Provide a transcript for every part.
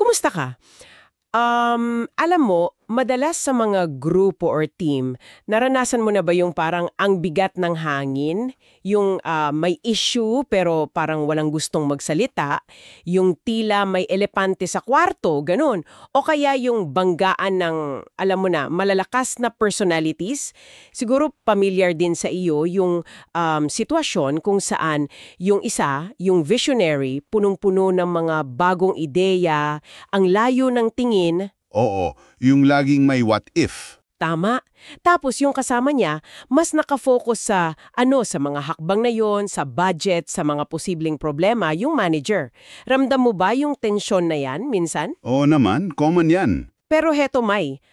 Kumusta ka? Alam mo, madalas sa mga grupo or team, naranasan mo na ba yung parang ang bigat ng hangin, yung may issue pero parang walang gustong magsalita, yung tila may elepante sa kwarto, ganun. O kaya yung banggaan ng, alam mo na, malalakas na personalities. Siguro familiar din sa iyo yung sitwasyon kung saan yung isa, yung visionary, punong-puno ng mga bagong ideya, ang layo ng tingin. Oo, yung laging may what if. Tama. Tapos yung kasama niya, mas nakafocus sa mga hakbang na yon, sa budget, sa mga posibleng problema, yung manager. Ramdam mo ba yung tensyon na yan minsan? Oo naman, common yan. Pero heto May,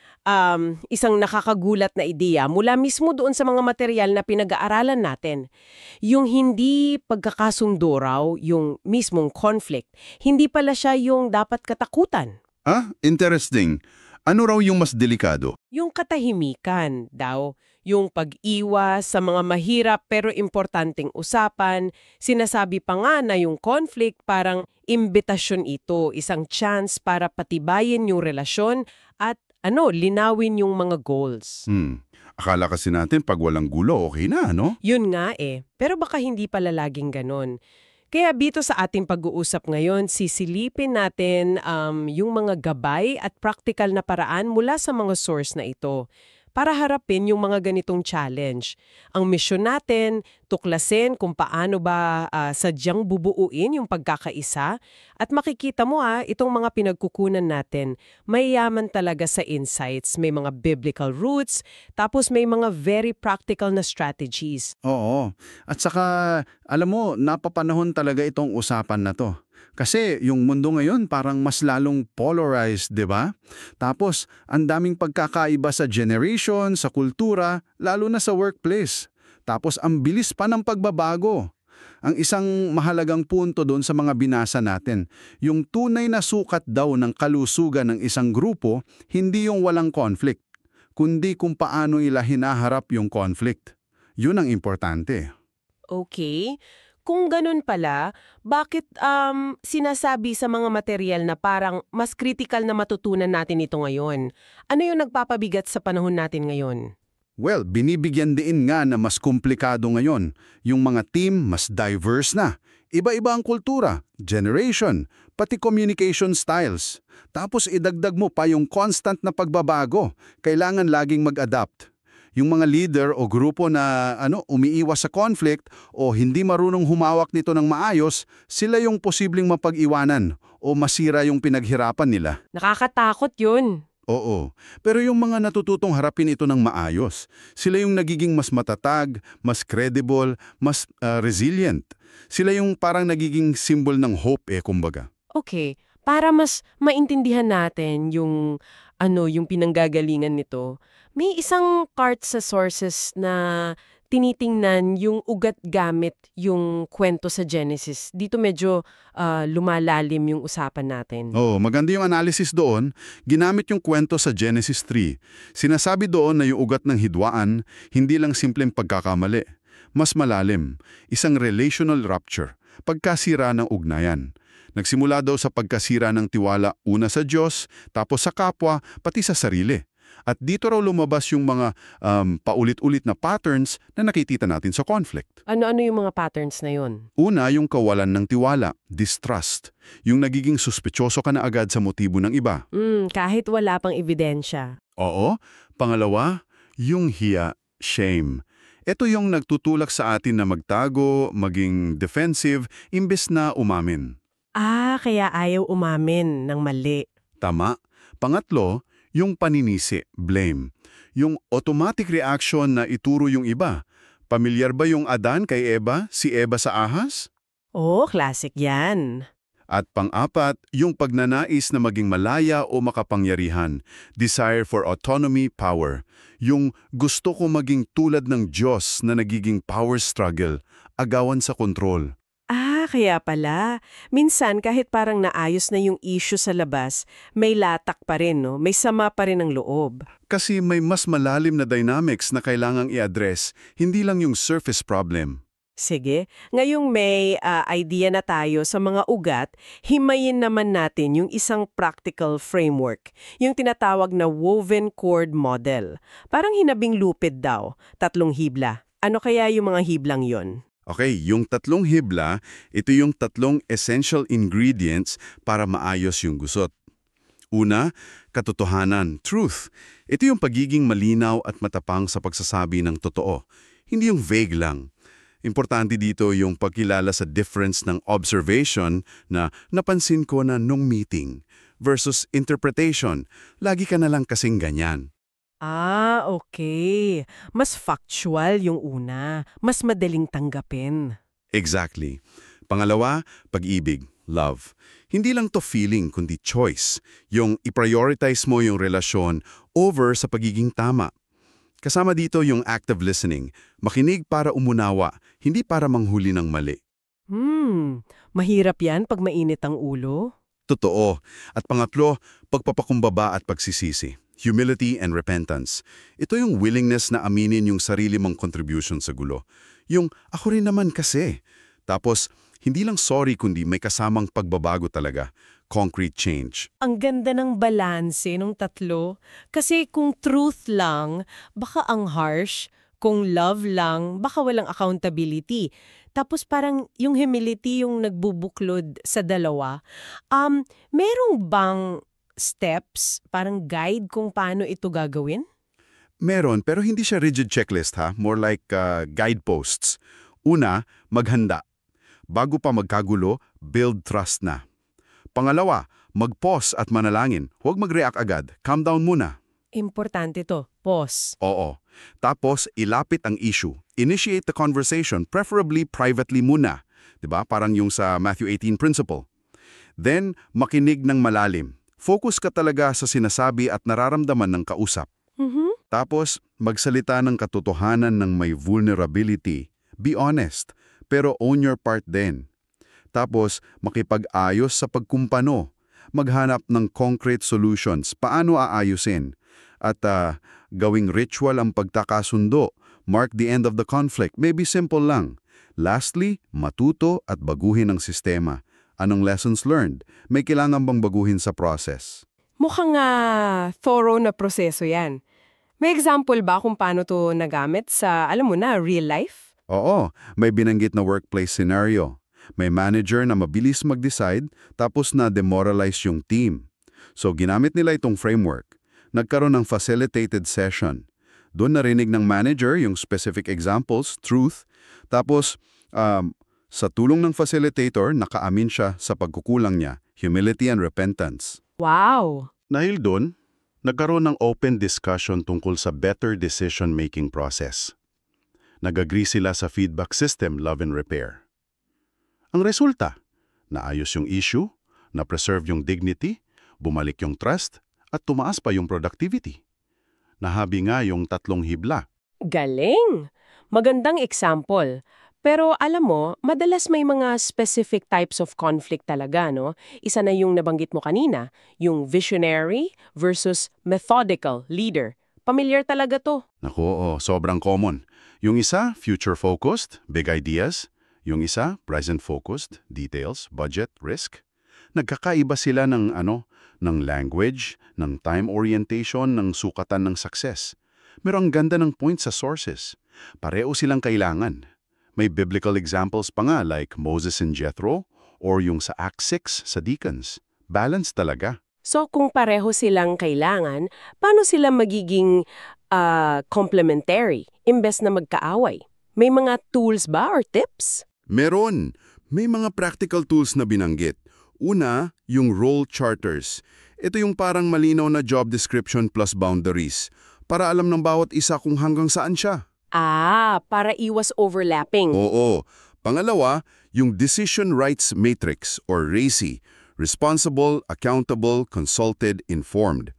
isang nakakagulat na ideya mula mismo doon sa mga material na pinag-aaralan natin. Yung hindi pagkakasundo raw, yung mismong conflict, hindi pala siya yung dapat katakutan. Interesting. Ano raw yung mas delikado? Yung katahimikan daw, yung pag-iwas sa mga mahirap pero importanteng usapan, sinasabi pa nga na yung conflict parang imbitasyon ito, isang chance para patibayin yung relasyon at linawin yung mga goals. Akala kasi natin pag walang gulo, okay na, no? Yun nga eh, pero baka hindi pala laging ganon. Kaya dito sa ating pag-uusap ngayon, sisilipin natin yung mga gabay at practical na paraan mula sa mga source na ito para harapin yung mga ganitong challenge. Ang misyon natin, tuklasin kung paano ba sadyang bubuuin yung pagkakaisa at makikita mo itong mga pinagkukunan natin, may yaman talaga sa insights, may mga biblical roots, tapos may mga very practical na strategies. Oo. At saka, alam mo, napapanahon talaga itong usapan na to. Kasi yung mundo ngayon parang mas lalong polarized, di ba? Tapos, ang daming pagkakaiba sa generation, sa kultura, lalo na sa workplace. Tapos, ang bilis pa ng pagbabago. Ang isang mahalagang punto doon sa mga binasa natin, yung tunay na sukat daw ng kalusugan ng isang grupo, hindi yung walang conflict, kundi kung paano nila hinaharap yung conflict. Yun ang importante. Okay. Kung ganun pala, bakit sinasabi sa mga material na parang mas critical na matutunan natin ito ngayon? Ano yung nagpapabigat sa panahon natin ngayon? Well, binibigyan din nga na mas komplikado ngayon. Yung mga team mas diverse na. Iba-iba ang kultura, generation, pati communication styles. Tapos idagdag mo pa yung constant na pagbabago. Kailangan laging mag-adapt. Yung mga leader o grupo na umiiwas sa conflict o hindi marunong humawak nito ng maayos, sila yung posibleng mapag-iwanan o masira yung pinaghirapan nila. Nakakatakot yun. Oo, pero yung mga natututong harapin ito ng maayos, sila yung nagiging mas matatag, mas credible, mas resilient. Sila yung parang nagiging symbol ng hope kumbaga. Okay, para mas maintindihan natin yung pinanggagalingan nito, may isang part sa sources na tinitingnan yung ugat gamit yung kwento sa Genesis. Dito medyo lumalalim yung usapan natin. Oo, maganda yung analysis doon. Ginamit yung kwento sa Genesis 3. Sinasabi doon na yung ugat ng hidwaan, hindi lang simpleng pagkakamali. Mas malalim, isang relational rupture, pagkasira ng ugnayan. Nagsimula daw sa pagkasira ng tiwala una sa Diyos, tapos sa kapwa, pati sa sarili. At dito raw lumabas yung mga paulit-ulit na patterns na nakikita natin sa conflict. Ano-ano yung mga patterns na yun? Una, yung kawalan ng tiwala, distrust. Yung nagiging suspetyoso ka na agad sa motibo ng iba. Kahit wala pang ebidensya. Oo. Pangalawa, yung hiya, shame. Ito yung nagtutulak sa atin na magtago, maging defensive, imbes na umamin. Kaya ayaw umamin ng mali. Tama. Pangatlo, yung paninisi, blame. Yung automatic reaction na ituro yung iba. Pamilyar ba yung Adan kay Eva, si Eva sa ahas? Classic yan. At pang-apat, yung pagnanais na maging malaya o makapangyarihan, desire for autonomy, power. Yung gusto ko maging tulad ng Diyos na nagiging power struggle, agawan sa kontrol. Kaya pala. Minsan kahit parang naayos na yung issue sa labas, may latak pa rin, no? May sama pa rin ang loob. Kasi may mas malalim na dynamics na kailangang i-address, hindi lang yung surface problem. Sige, ngayong may idea na tayo sa mga ugat, himayin naman natin yung isang practical framework, yung tinatawag na woven cord model. Parang hinabing lupid daw, 3 hibla. Ano kaya yung mga hiblang yon? Okay, yung 3 hibla, ito yung 3 essential ingredients para maayos yung gusot. Una, katotohanan, truth. Ito yung pagiging malinaw at matapang sa pagsasabi ng totoo. Hindi yung vague lang. Importante dito yung pagkilala sa difference ng observation na napansin ko na nung meeting versus interpretation. Lagi ka na lang kasing ganyan. Okay. Mas factual yung una, mas madaling tanggapin. Exactly. Pangalawa, pag-ibig, love. Hindi lang to feeling kundi choice. Yung i-prioritize mo yung relasyon over sa pagiging tama. Kasama dito yung active listening. Makinig para umunawa, hindi para manghuli ng mali. Mahirap yan pag mainit ang ulo. Totoo. At pangatlo, pagpapakumbaba at pagsisisi. Humility and repentance. Ito yung willingness na aminin yung sarili mong contribution sa gulo. Yung ako rin naman kasi. Tapos, hindi lang sorry kundi may kasamang pagbabago talaga. Concrete change. Ang ganda ng balanse nung tatlo. Kasi kung truth lang, baka ang harsh. Kung love lang, baka walang accountability. Tapos parang yung humility yung nagbubuklod sa dalawa. Merong bang steps, parang guide kung paano ito gagawin? Meron, pero hindi siya rigid checklist ha. More like guideposts. Una, maghanda. Bago pa magkagulo, build trust na. Pangalawa, mag-pause at manalangin. Huwag mag-react agad. Calm down muna. Importante to. Pause. Oo. Tapos, ilapit ang issue. Initiate the conversation, preferably privately muna. 'Di ba? Parang yung sa Matthew 18 principle. Then, makinig ng malalim. Focus ka talaga sa sinasabi at nararamdaman ng kausap. Tapos, magsalita ng katotohanan ng may vulnerability. Be honest, pero own your part din. Tapos, makipag-ayos sa pagkumpano. Maghanap ng concrete solutions. Paano aayusin? At gawing ritual ang pagkakasundo. Mark the end of the conflict. Maybe simple lang. Lastly, matuto at baguhin ang sistema. Anong lessons learned? May kailangan bang baguhin sa process? Mukhang thorough na proseso yan. May example ba kung paano to nagamit sa, alam mo na, real life? Oo, may binanggit na workplace scenario. May manager na mabilis mag-decide tapos na demoralize yung team. So ginamit nila itong framework. Nagkaroon ng facilitated session. Doon narinig ng manager yung specific examples, truth. Tapos sa tulong ng facilitator, nakaamin siya sa pagkukulang niya, humility and repentance. Wow! Dahil doon, nagkaroon ng open discussion tungkol sa better decision-making process. Nag-agree sila sa feedback system, love and repair. Ang resulta, naayos yung issue, na-preserve yung dignity, bumalik yung trust, at tumaas pa yung productivity. Nahabi nga yung 3 hibla. Galing! Magandang example. Pero alam mo, madalas may mga specific types of conflict talaga, no? Isa na yung nabanggit mo kanina, yung visionary versus methodical leader. Pamilyar talaga to. Naku, sobrang common. Yung isa, future-focused, big ideas. Yung isa, present-focused, details, budget, risk. Nagkakaiba sila ng ng language, ng time orientation, ng sukatan ng success. Pero ang ganda ng point sa sources. Pareho silang kailangan. May biblical examples pa nga like Moses and Jethro or yung sa Acts 6 sa deacons. Balance talaga. So kung pareho silang kailangan, paano sila magiging complementary imbes na magkaaway? May mga tools ba or tips? Meron. May mga practical tools na binanggit. Una, yung role charters. Ito yung parang malinaw na job description plus boundaries para alam ng bawat isa kung hanggang saan siya. Para iwas overlapping. Oo. Pangalawa, yung Decision Rights Matrix or RACI. Responsible, Accountable, Consulted, Informed.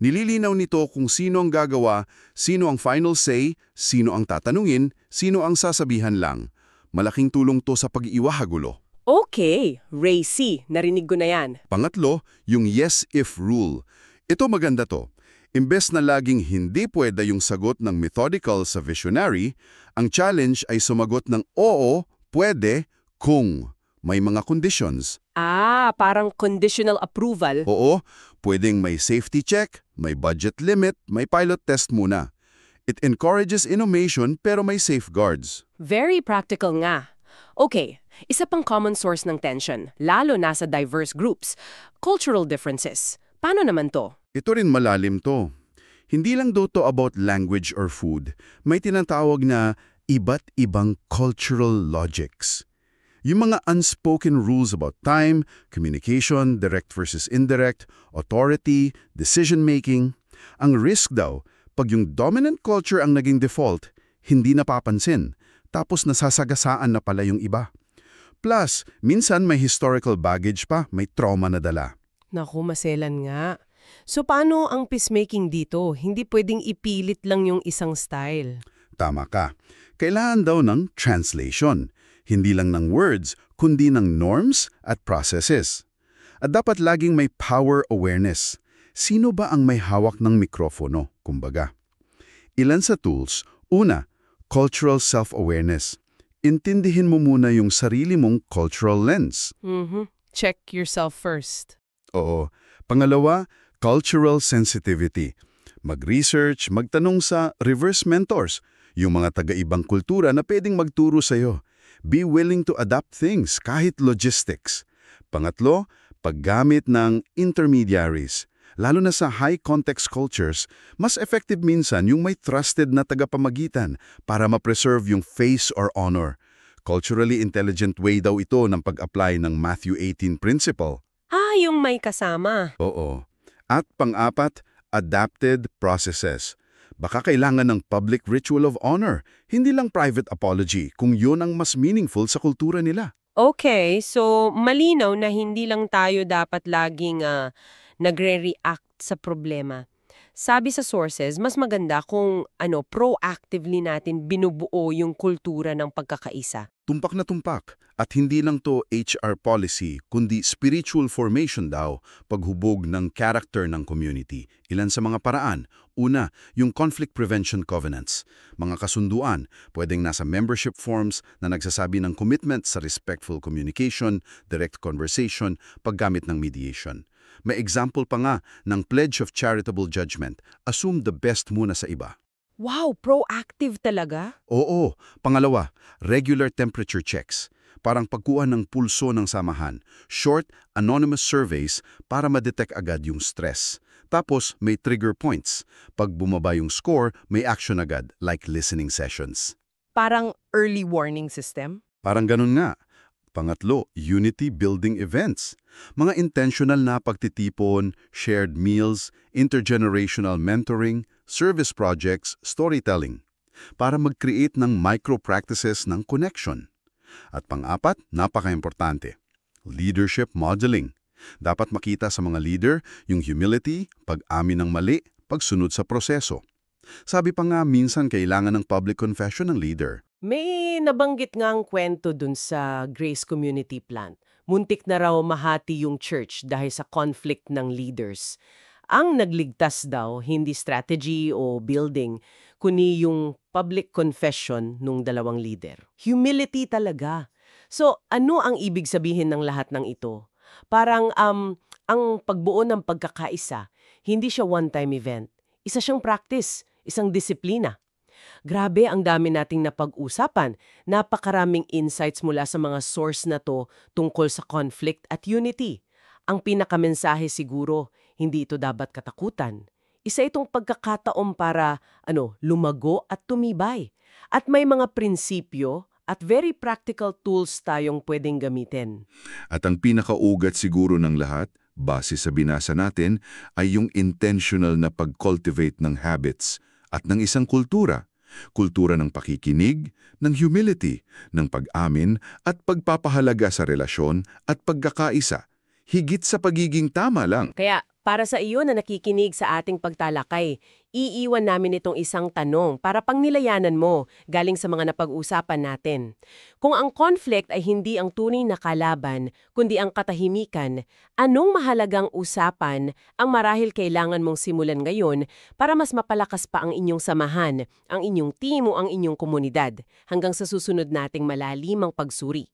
Nililinaw nito kung sino ang gagawa, sino ang final say, sino ang tatanungin, sino ang sasabihan lang. Malaking tulong to sa pag-iwahagulo. Okay, RACI. Narinig ko na yan. Pangatlo, yung yes if rule. Ito maganda to. Imbes na laging hindi pwede yung sagot ng methodical sa visionary, ang challenge ay sumagot ng oo, pwede, kung may mga conditions. Parang conditional approval. Oo, pwedeng may safety check, may budget limit, may pilot test muna. It encourages innovation pero may safeguards. Very practical nga. Okay, isa pang common source ng tension, lalo na sa diverse groups, cultural differences. Paano naman to? Ito rin malalim to. Hindi lang daw to about language or food. May tinatawag na iba't ibang cultural logics. Yung mga unspoken rules about time, communication, direct versus indirect, authority, decision-making. Ang risk daw, pag yung dominant culture ang naging default, hindi napapansin, tapos nasasagasaan na pala yung iba. Plus, minsan may historical baggage pa, may trauma na dala. Naku, maselan nga. So paano ang peacemaking dito? Hindi pwedeng ipilit lang yung isang style. Tama ka. Kailangan daw ng translation. Hindi lang ng words, kundi ng norms at processes. At dapat laging may power awareness. Sino ba ang may hawak ng mikropono, kumbaga? Ilan sa tools? Una, cultural self-awareness. Intindihin mo muna yung sarili mong cultural lens. Check yourself first. Oo. Pangalawa, cultural sensitivity. Mag-research, magtanong sa reverse mentors, yung mga taga-ibang kultura na pwedeng magturo sa'yo. Be willing to adapt things, kahit logistics. Pangatlo, paggamit ng intermediaries. Lalo na sa high-context cultures, mas effective minsan yung may trusted na tagapamagitan para ma-preserve yung face or honor. Culturally intelligent way daw ito ng pag-apply ng Matthew 18 principle. Yung may kasama. Oo. At pang-apat, adapted processes. Baka kailangan ng public ritual of honor, hindi lang private apology kung yun ang mas meaningful sa kultura nila. Okay, so malinaw na hindi lang tayo dapat laging nagre-react sa problema. Sabi sa sources, mas maganda kung proactively natin binubuo yung kultura ng pagkakaisa. Tumpak na tumpak. At hindi lang to HR policy, kundi spiritual formation daw, paghubog ng character ng community. Ilan sa mga paraan. Una, yung conflict prevention covenants. Mga kasunduan, pwedeng nasa membership forms na nagsasabi ng commitment sa respectful communication, direct conversation, paggamit ng mediation. May example pa nga ng pledge of charitable judgment. Assume the best muna sa iba. Wow, proactive talaga? Oo. Pangalawa, regular temperature checks. Parang pagkuha ng pulso ng samahan. Short, anonymous surveys para ma-detect agad yung stress. Tapos, may trigger points. Pag bumaba yung score, may action agad, like listening sessions. Parang early warning system? Parang ganun nga. Pangatlo, unity building events. Mga intentional na pagtitipon, shared meals, intergenerational mentoring, service projects, storytelling. Para mag-create ng micro-practices ng connection. At pang-apat, napaka-importante, leadership modeling. Dapat makita sa mga leader yung humility, pag-amin ng mali, pagsunod sa proseso. Sabi pa nga, minsan kailangan ng public confession ng leader. May nabanggit nga ang kwento dun sa Grace Community Plant. Muntik na raw mahati yung church dahil sa conflict ng leaders. Ang nagligtas daw, hindi strategy o building, kundi yung public confession nung dalawang leader. Humility talaga. So, ano ang ibig sabihin ng lahat ng ito? Parang ang pagbuo ng pagkakaisa, hindi siya one-time event. Isa siyang practice, isang disiplina. Grabe, ang dami nating napag-usapan. Napakaraming insights mula sa mga source na to tungkol sa conflict at unity. Ang pinakamensahe siguro, hindi ito dapat katakutan. Isa itong pagkakataon para lumago at tumibay. At may mga prinsipyo at very practical tools tayong pwedeng gamitin. At ang pinakaugat siguro ng lahat, base sa binasa natin, ay yung intentional na pag-cultivate ng habits at ng isang kultura. Kultura ng pakikinig, ng humility, ng pag-amin at pagpapahalaga sa relasyon at pagkakaisa. Higit sa pagiging tama lang. Kaya Para sa iyo na nakikinig sa ating pagtalakay, iiwan namin itong isang tanong para pangnilayanan mo galing sa mga napag-usapan natin. Kung ang conflict ay hindi ang tunay na kalaban, kundi ang katahimikan, anong mahalagang usapan ang marahil kailangan mong simulan ngayon para mas mapalakas pa ang inyong samahan, ang inyong team o ang inyong komunidad, hanggang sa susunod nating malalimang pagsuri?